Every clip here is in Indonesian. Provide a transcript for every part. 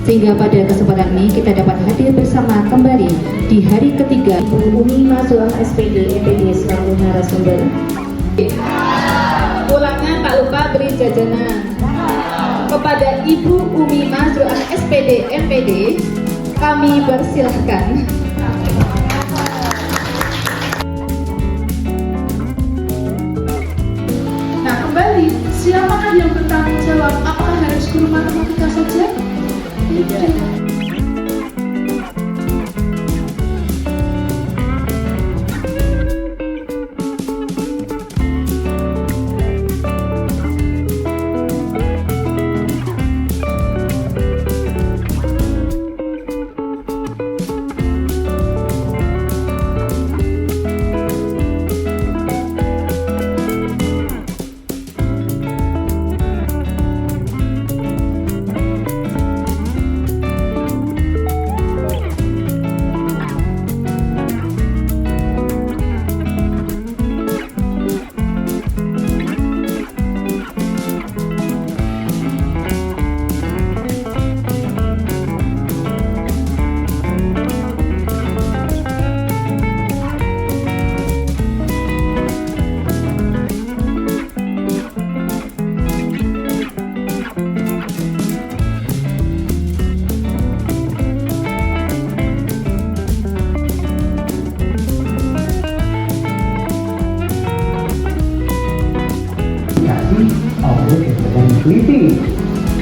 Sehingga pada kesempatan ini kita dapat hadir bersama kembali di hari ketiga Ibu Umi Mazruah SPD MPD selaku narasumber. Pulangnya tak lupa beri jajanan. Kepada Ibu Umi Mazruah SPD MPD kami persilahkan. Nah, kembali, siapakah yang bertanggung jawab? Apakah harus guru matematika saja? Tidak. Objek yang sedang diteliti.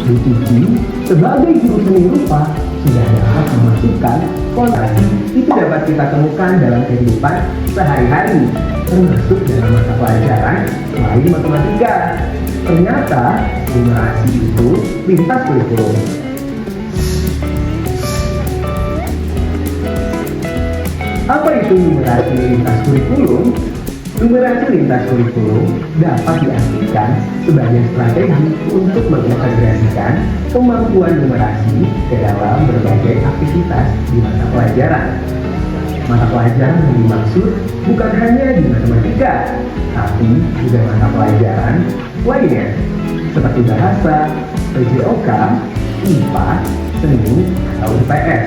Diskusi sebagai guru seni rupa sudah dapat memasukkan konsentrasi itu dapat kita temukan dalam kehidupan sehari-hari, termasuk dalam mata pelajaran selain matematika. Ternyata numerasi itu lintas kurikulum. Apa itu numerasi lintas kurikulum? Numerasi lintas kurikulum dapat diartikan sebagai strategi untuk mengintegrasikan kemampuan numerasi ke dalam berbagai aktivitas di mata pelajaran. Mata pelajaran yang dimaksud bukan hanya di matematika, tapi juga mata pelajaran lainnya, seperti bahasa, PJOK, IPA, seni, atau IPS.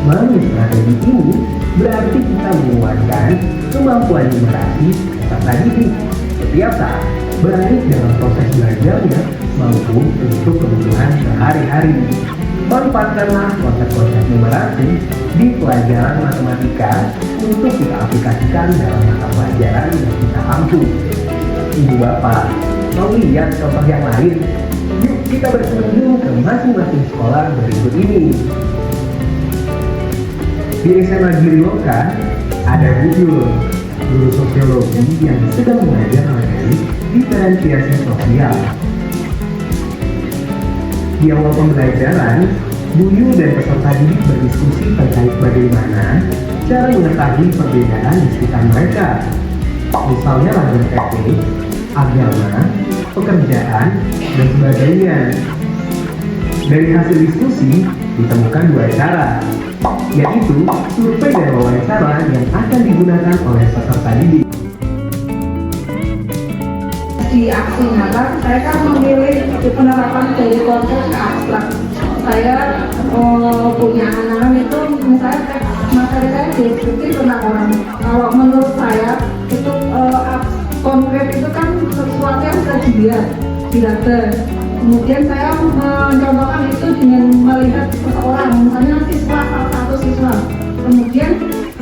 Melalui strategi ini berarti kita menguatkan kemampuan numerasi serta didik setiap saat, baik dalam proses belajarnya maupun untuk kebutuhan sehari-hari. Manfaatkanlah konsep-konsep numerasi di pelajaran matematika untuk kita aplikasikan dalam mata pelajaran yang kita ampu. Ibu bapak, mau lihat contoh yang lain? Yuk kita berkunjung ke masing-masing sekolah berikut ini. Di SMA Giri Loka ada Bu Yul, guru sosiologi yang sedang mengajar materi diferensiasi sosial. Di awal pembelajaran, Bu Yul dan peserta didik berdiskusi terkait bagaimana cara mengetahui perbedaan di sekitar mereka. Misalnya ragam etnik, agama, pekerjaan, dan sebagainya. Dari hasil diskusi, ditemukan dua cara, yaitu survei dan wawancara yang akan digunakan oleh peserta didik. Di aksi nyata, saya kan memilih penerapan dari konsep ke abstrak. Saya punya anak-anak itu, misalnya materi saya deskripsi tentang orang. Kalau menurut saya itu konkret itu kan sesuatu yang sudah dilihat, diraba. Kemudian saya mencontohkan itu dengan melihat seseorang, misalnya siswa, salah satu siswa. Kemudian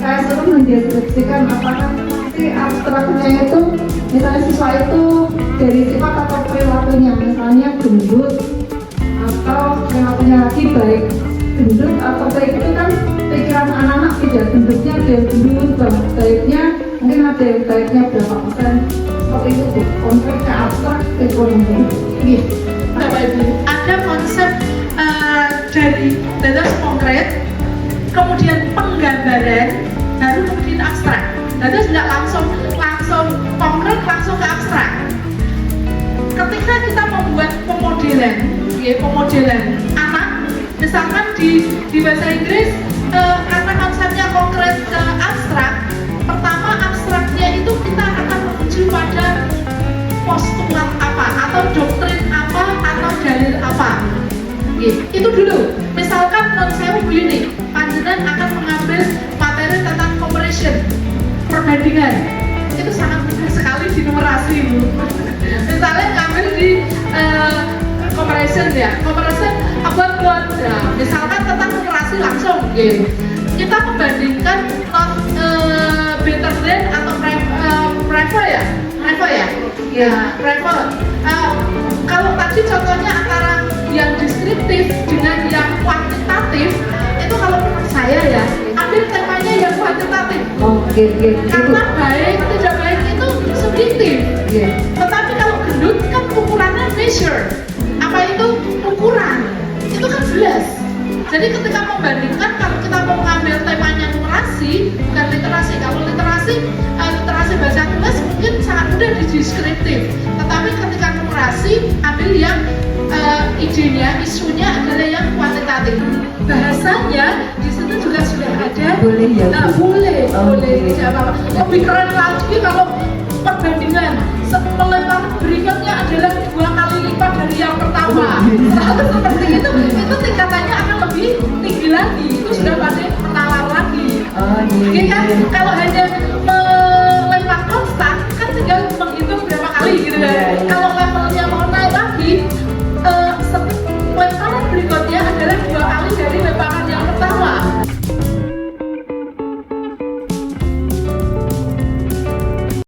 saya suruh mendeskripsikan apakah si abstraknya itu, misalnya siswa itu dari sifat atau perilakunya, misalnya gendut atau perilakunya lagi baik. Gendut atau baik itu kan pikiran anak-anak tidak, gendutnya ada yang gendut, baiknya mungkin ada yang baiknya berapa persen. Seperti itu Bu, konkret ke abstrak ekonomi. Iya. Bapak Ibu, ada konsep dari data konkret, kemudian penggambaran, baru kemudian abstrak. Data tidak langsung konkret langsung ke abstrak. Ketika kita membuat pemodelan, ya, pemodelan anak, misalkan di bahasa Inggris, karena konsepnya konkret ke abstrak, pertama abstraknya itu kita akan menuju pada postulat apa atau doktrin apa atau dalil apa. Itu dulu. Misalkan perbandingan itu sangat mudah sekali di numerasi Bu. Misalnya ngambil di comparison ya, comparison about what, misalkan tentang numerasi langsung gitu. Kita membandingkan not better than atau prefer ya, prefer. Kalau tadi contohnya antara yang deskriptif dengan yang kuantitatif, itu kalau menurut saya ya, ambil temanya yang kuantitatif. Oke. Karena baik tidak baik itu subjektif. Tetapi kalau gendut kan ukurannya measure. Apa itu ukuran? Itu kan jelas. Jadi ketika membandingkan, kalau kita mau mengambil temanya numerasi, bukan literasi. Kalau literasi bahasa tulis mungkin sangat mudah di deskriptif. Tetapi ketika numerasi, ambil yang idenya, isunya adalah yang kuantitatif. Bahasanya di situ juga sudah ada. Boleh ya? Boleh. Okay. Lebih keren lagi kalau perbandingan melempar berikutnya adalah 2 kali lipat dari yang pertama. Seperti itu tingkatannya akan lebih tinggi lagi. Itu sudah pada penawar lagi. Kan kalau